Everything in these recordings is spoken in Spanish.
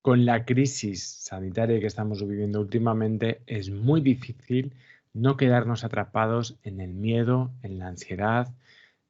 Con la crisis sanitaria que estamos viviendo últimamente, es muy difícil no quedarnos atrapados en el miedo, en la ansiedad,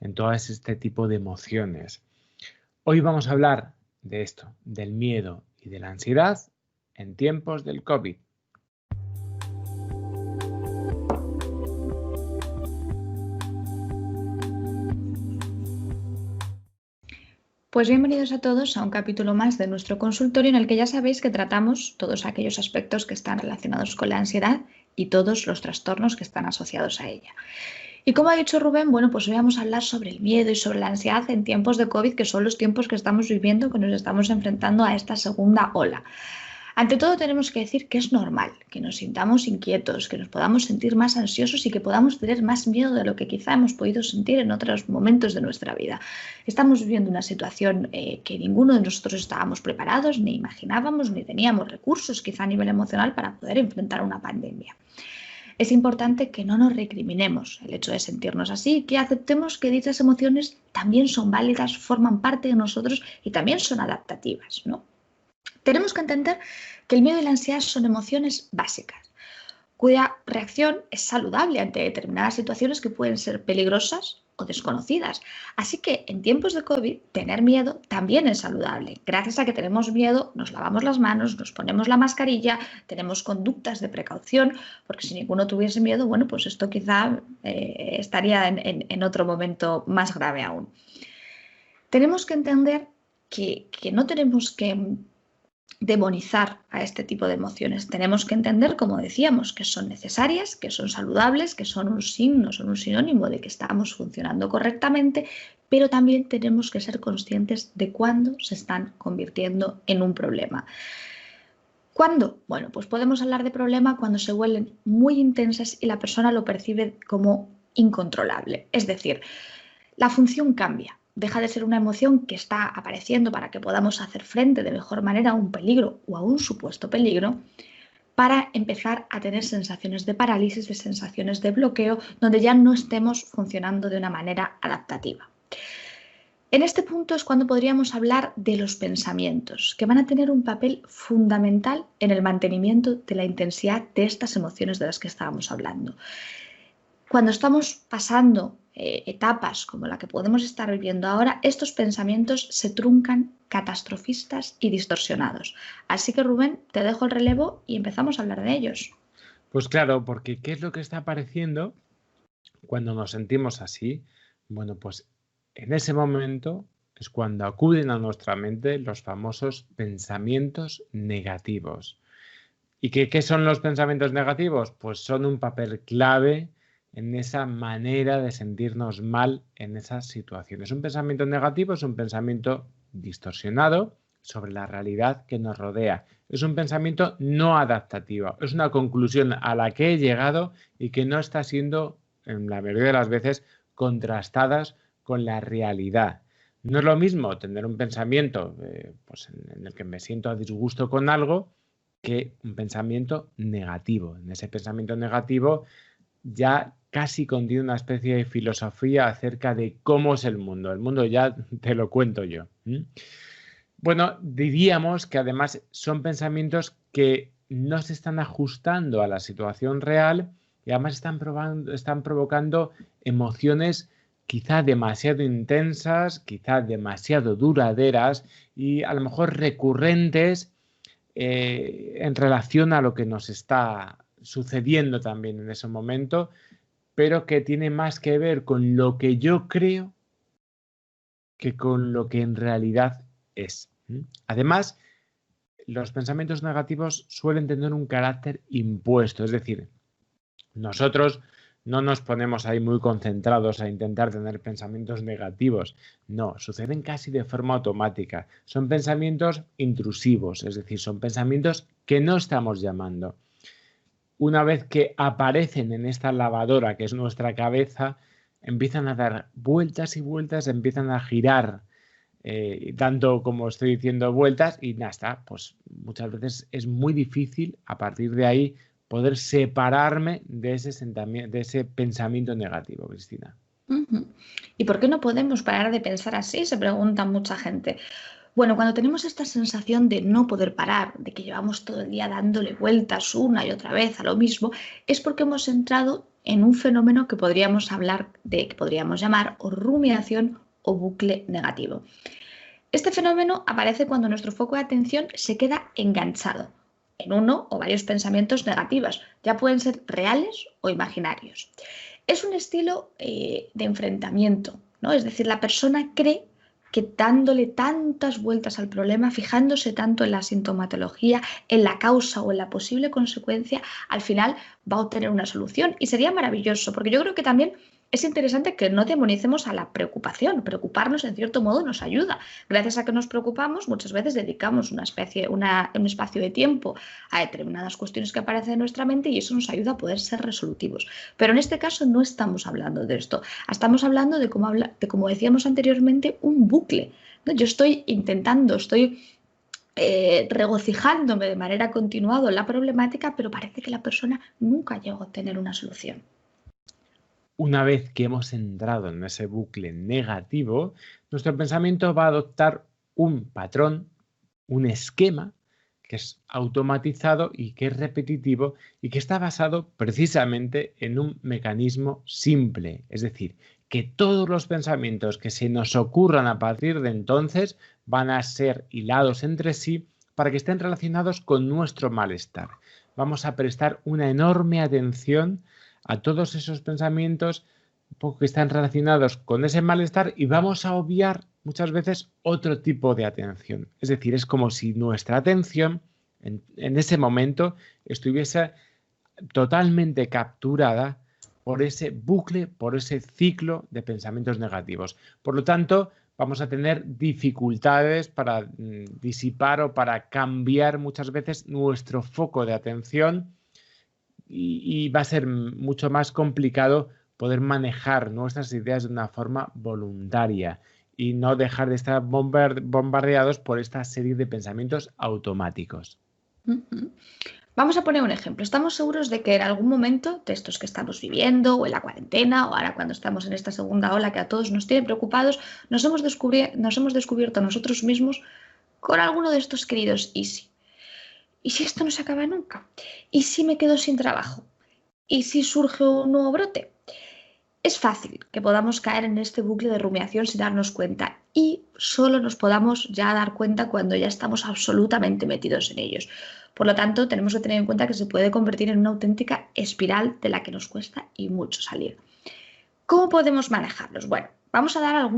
en todo este tipo de emociones. Hoy vamos a hablar de esto, del miedo y de la ansiedad en tiempos del COVID. Pues bienvenidos a todos a un capítulo más de nuestro consultorio en el que ya sabéis que tratamos todos aquellos aspectos que están relacionados con la ansiedad y todos los trastornos que están asociados a ella. Y como ha dicho Rubén, bueno, pues hoy vamos a hablar sobre el miedo y sobre la ansiedad en tiempos de COVID, que son los tiempos que estamos viviendo, que nos estamos enfrentando a esta segunda ola. Ante todo tenemos que decir que es normal que nos sintamos inquietos, que nos podamos sentir más ansiosos y que podamos tener más miedo de lo que quizá hemos podido sentir en otros momentos de nuestra vida. Estamos viviendo una situación que ninguno de nosotros estábamos preparados, ni imaginábamos, ni teníamos recursos quizá a nivel emocional para poder enfrentar una pandemia. Es importante que no nos recriminemos el hecho de sentirnos así, que aceptemos que dichas emociones también son válidas, forman parte de nosotros y también son adaptativas, ¿no? Tenemos que entender que el miedo y la ansiedad son emociones básicas, cuya reacción es saludable ante determinadas situaciones que pueden ser peligrosas o desconocidas. Así que en tiempos de COVID, tener miedo también es saludable. Gracias a que tenemos miedo, nos lavamos las manos, nos ponemos la mascarilla, tenemos conductas de precaución, porque si ninguno tuviese miedo, bueno, pues esto quizá estaría en otro momento más grave aún. Tenemos que entender que no tenemos que demonizar a este tipo de emociones. Tenemos que entender, como decíamos, que son necesarias, que son saludables, que son un signo, son un sinónimo de que estamos funcionando correctamente, pero también tenemos que ser conscientes de cuándo se están convirtiendo en un problema. ¿Cuándo? Bueno, pues podemos hablar de problema cuando se vuelven muy intensas y la persona lo percibe como incontrolable. Es decir, la función cambia. Deja de ser una emoción que está apareciendo para que podamos hacer frente de mejor manera a un peligro o a un supuesto peligro, para empezar a tener sensaciones de parálisis, de sensaciones de bloqueo, donde ya no estemos funcionando de una manera adaptativa. En este punto es cuando podríamos hablar de los pensamientos, que van a tener un papel fundamental en el mantenimiento de la intensidad de estas emociones de las que estábamos hablando. Cuando estamos pasando etapas como la que podemos estar viviendo ahora, estos pensamientos se truncan catastrofistas y distorsionados. Así que Rubén, te dejo el relevo y empezamos a hablar de ellos. Pues claro, porque ¿qué es lo que está apareciendo cuando nos sentimos así? Bueno, pues en ese momento es cuando acuden a nuestra mente los famosos pensamientos negativos. ¿Y qué son los pensamientos negativos? Pues son un papel clave en esa manera de sentirnos mal en esas situaciones. Un pensamiento negativo es un pensamiento distorsionado sobre la realidad que nos rodea. Es un pensamiento no adaptativo. Es una conclusión a la que he llegado y que no está siendo, en la mayoría de las veces, contrastadas con la realidad. No es lo mismo tener un pensamiento pues en el que me siento a disgusto con algo que un pensamiento negativo. En ese pensamiento negativo ya casi contiene una especie de filosofía acerca de cómo es el mundo. El mundo ya te lo cuento yo. Bueno, diríamos que además son pensamientos que no se están ajustando a la situación real y además están provocando emociones quizá demasiado intensas, quizá demasiado duraderas y a lo mejor recurrentes en relación a lo que nos está sucediendo también en ese momento, pero que tiene más que ver con lo que yo creo que con lo que en realidad es. Además, los pensamientos negativos suelen tener un carácter impuesto, es decir, nosotros no nos ponemos ahí muy concentrados a intentar tener pensamientos negativos. No, suceden casi de forma automática. Son pensamientos intrusivos, es decir, son pensamientos que no estamos llamando. Una vez que aparecen en esta lavadora que es nuestra cabeza, empiezan a dar vueltas y vueltas, empiezan a girar tanto como estoy diciendo vueltas y nada, está, pues muchas veces es muy difícil a partir de ahí poder separarme de ese pensamiento negativo, Cristina. ¿Y por qué no podemos parar de pensar así? Se pregunta mucha gente. Bueno, cuando tenemos esta sensación de no poder parar, de que llevamos todo el día dándole vueltas una y otra vez a lo mismo, es porque hemos entrado en un fenómeno que podríamos que podríamos llamar o rumiación o bucle negativo. Este fenómeno aparece cuando nuestro foco de atención se queda enganchado en uno o varios pensamientos negativos, ya pueden ser reales o imaginarios. Es un estilo de enfrentamiento, ¿no? Es decir, la persona cree que dándole tantas vueltas al problema, fijándose tanto en la sintomatología, en la causa o en la posible consecuencia, al final va a obtener una solución. Y sería maravilloso, porque yo creo que también es interesante que no demonicemos a la preocupación. Preocuparnos, en cierto modo, nos ayuda. Gracias a que nos preocupamos, muchas veces dedicamos un espacio de tiempo a determinadas cuestiones que aparecen en nuestra mente y eso nos ayuda a poder ser resolutivos. Pero en este caso no estamos hablando de esto. Estamos hablando de, como decíamos anteriormente, un bucle, ¿no? Yo estoy regocijándome de manera continuada en la problemática, pero parece que la persona nunca llegó a obtener una solución. Una vez que hemos entrado en ese bucle negativo, nuestro pensamiento va a adoptar un patrón, un esquema que es automatizado y que es repetitivo y que está basado precisamente en un mecanismo simple. Es decir, que todos los pensamientos que se nos ocurran a partir de entonces van a ser hilados entre sí para que estén relacionados con nuestro malestar. Vamos a prestar una enorme atención a todos esos pensamientos que están relacionados con ese malestar y vamos a obviar muchas veces otro tipo de atención. Es decir, es como si nuestra atención en ese momento estuviese totalmente capturada por ese bucle, por ese ciclo de pensamientos negativos. Por lo tanto, vamos a tener dificultades para disipar o para cambiar muchas veces nuestro foco de atención y va a ser mucho más complicado poder manejar nuestras ideas de una forma voluntaria y no dejar de estar bombardeados por esta serie de pensamientos automáticos. Vamos a poner un ejemplo. Estamos seguros de que en algún momento de estos que estamos viviendo o en la cuarentena o ahora cuando estamos en esta segunda ola que a todos nos tiene preocupados, nos hemos descubierto nosotros mismos con alguno de estos queridos ¿y si? ¿Y si esto no se acaba nunca? ¿Y si me quedo sin trabajo? ¿Y si surge un nuevo brote? Es fácil que podamos caer en este bucle de rumiación sin darnos cuenta y solo nos podamos ya dar cuenta cuando ya estamos absolutamente metidos en ellos. Por lo tanto, tenemos que tener en cuenta que se puede convertir en una auténtica espiral de la que nos cuesta y mucho salir. ¿Cómo podemos manejarlos? Bueno, vamos a dar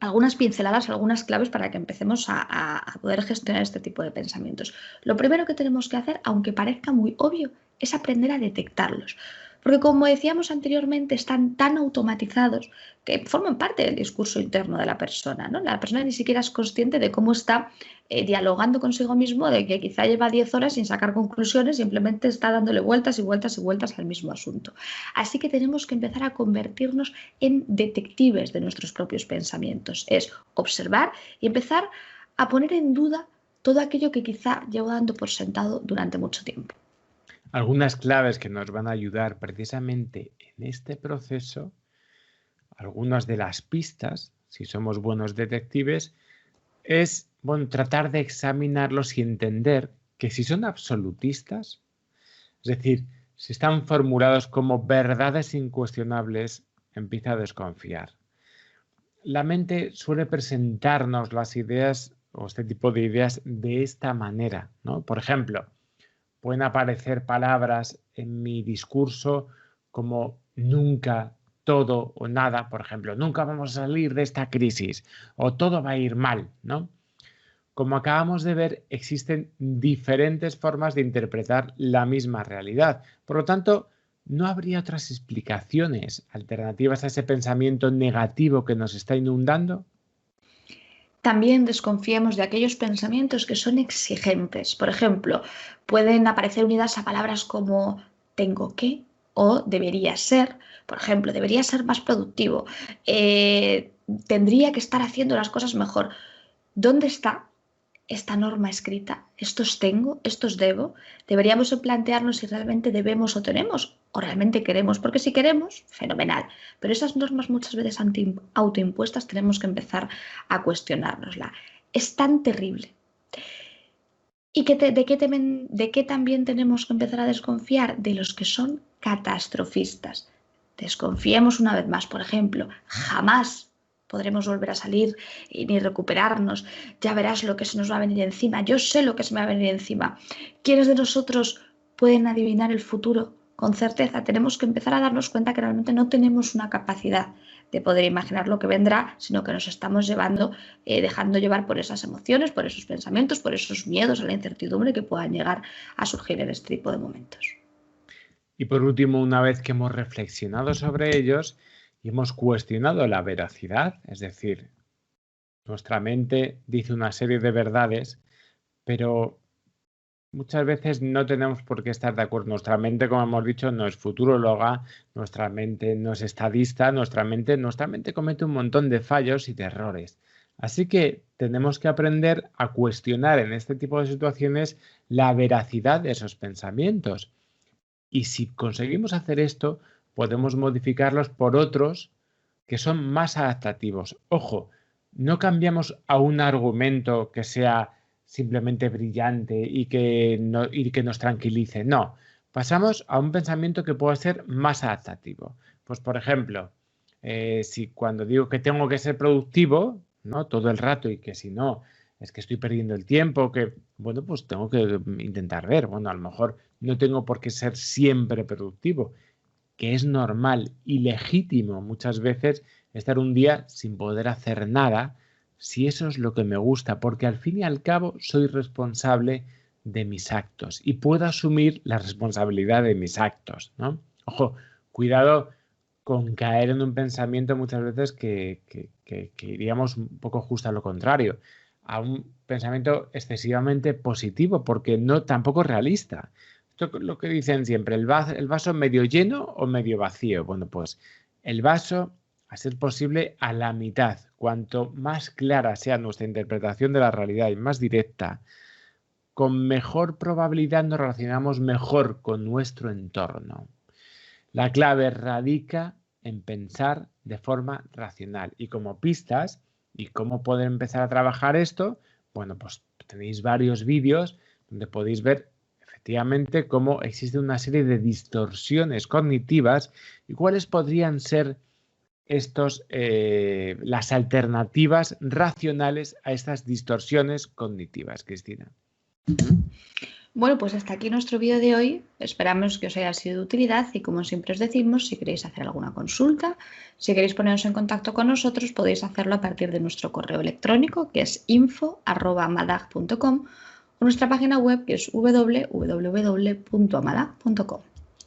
algunas pinceladas, algunas claves para que empecemos a poder gestionar este tipo de pensamientos. Lo primero que tenemos que hacer, aunque parezca muy obvio, es aprender a detectarlos. Porque como decíamos anteriormente, están tan automatizados que forman parte del discurso interno de la persona, ¿no? La persona ni siquiera es consciente de cómo está dialogando consigo mismo, de que quizá lleva 10 horas sin sacar conclusiones, simplemente está dándole vueltas y vueltas y vueltas al mismo asunto. Así que tenemos que empezar a convertirnos en detectives de nuestros propios pensamientos. Es observar y empezar a poner en duda todo aquello que quizá llevo dando por sentado durante mucho tiempo. Algunas claves que nos van a ayudar precisamente en este proceso, algunas de las pistas, si somos buenos detectives, es tratar de examinarlos y entender que si son absolutistas, es decir, si están formulados como verdades incuestionables, empieza a desconfiar. La mente suele presentarnos las ideas o este tipo de ideas de esta manera, ¿no? Por ejemplo, pueden aparecer palabras en mi discurso como nunca, todo o nada, por ejemplo, nunca vamos a salir de esta crisis o todo va a ir mal, ¿no? Como acabamos de ver, existen diferentes formas de interpretar la misma realidad. Por lo tanto, ¿no habría otras explicaciones alternativas a ese pensamiento negativo que nos está inundando? También desconfiemos de aquellos pensamientos que son exigentes. Por ejemplo, pueden aparecer unidas a palabras como tengo que o debería ser. Por ejemplo, debería ser más productivo. Tendría que estar haciendo las cosas mejor. ¿Dónde está esta norma escrita? ¿Estos tengo? ¿Estos debo? Deberíamos plantearnos si realmente debemos o tenemos o realmente queremos, porque si queremos, fenomenal, pero esas normas muchas veces autoimpuestas tenemos que empezar a cuestionárnosla. es tan terrible. ¿Y de qué también tenemos que empezar a desconfiar? De los que son catastrofistas. Desconfiemos una vez más, por ejemplo, jamás podremos volver a salir ni recuperarnos. Ya verás lo que se nos va a venir encima. Yo sé lo que se me va a venir encima. ¿Quiénes de nosotros pueden adivinar el futuro con certeza? Tenemos que empezar a darnos cuenta que realmente no tenemos una capacidad de poder imaginar lo que vendrá, sino que nos estamos dejando llevar por esas emociones, por esos pensamientos, por esos miedos a la incertidumbre que puedan llegar a surgir en este tipo de momentos. Y por último, una vez que hemos reflexionado sobre ellos y hemos cuestionado la veracidad, es decir, nuestra mente dice una serie de verdades, pero muchas veces no tenemos por qué estar de acuerdo. Nuestra mente, como hemos dicho, no es futuróloga, nuestra mente no es estadista, nuestra mente comete un montón de fallos y de errores. Así que tenemos que aprender a cuestionar en este tipo de situaciones la veracidad de esos pensamientos. Y si conseguimos hacer esto, podemos modificarlos por otros que son más adaptativos. Ojo, no cambiamos a un argumento que sea simplemente brillante y que nos tranquilice. No, pasamos a un pensamiento que pueda ser más adaptativo. Pues, por ejemplo, si cuando digo que tengo que ser productivo, ¿no? Todo el rato y que si no, es que estoy perdiendo el tiempo, que, bueno, pues tengo que intentar ver, bueno, a lo mejor no tengo por qué ser siempre productivo, que es normal y legítimo muchas veces estar un día sin poder hacer nada, si eso es lo que me gusta, porque al fin y al cabo soy responsable de mis actos y puedo asumir la responsabilidad de mis actos, ¿no? Ojo, cuidado con caer en un pensamiento muchas veces que iríamos un poco justo a lo contrario, a un pensamiento excesivamente positivo, porque no tampoco realista. Esto es lo que dicen siempre, el vaso medio lleno o medio vacío. Bueno, pues el vaso, a ser posible, a la mitad. Cuanto más clara sea nuestra interpretación de la realidad y más directa, con mejor probabilidad nos relacionamos mejor con nuestro entorno. La clave radica en pensar de forma racional. Y como pistas, y cómo poder empezar a trabajar esto, bueno, pues tenéis varios vídeos donde podéis ver efectivamente cómo existe una serie de distorsiones cognitivas y cuáles podrían ser las alternativas racionales a estas distorsiones cognitivas, Cristina. Bueno, pues hasta aquí nuestro vídeo de hoy. Esperamos que os haya sido de utilidad y como siempre os decimos, si queréis hacer alguna consulta, si queréis poneros en contacto con nosotros, podéis hacerlo a partir de nuestro correo electrónico que es info@amadag.com o nuestra página web que es www.amadag.com.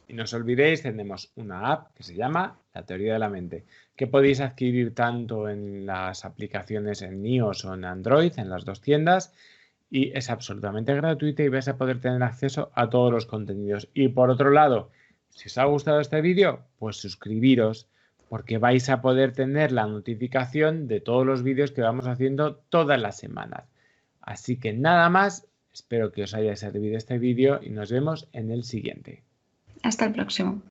Y no os olvidéis, tenemos una app que se llama La Teoría de la Mente, que podéis adquirir tanto en las aplicaciones en iOS o en Android, en las dos tiendas, y es absolutamente gratuita y vais a poder tener acceso a todos los contenidos. Y por otro lado, si os ha gustado este vídeo, pues suscribiros, porque vais a poder tener la notificación de todos los vídeos que vamos haciendo todas las semanas. Así que nada más, espero que os haya servido este vídeo y nos vemos en el siguiente. Hasta el próximo.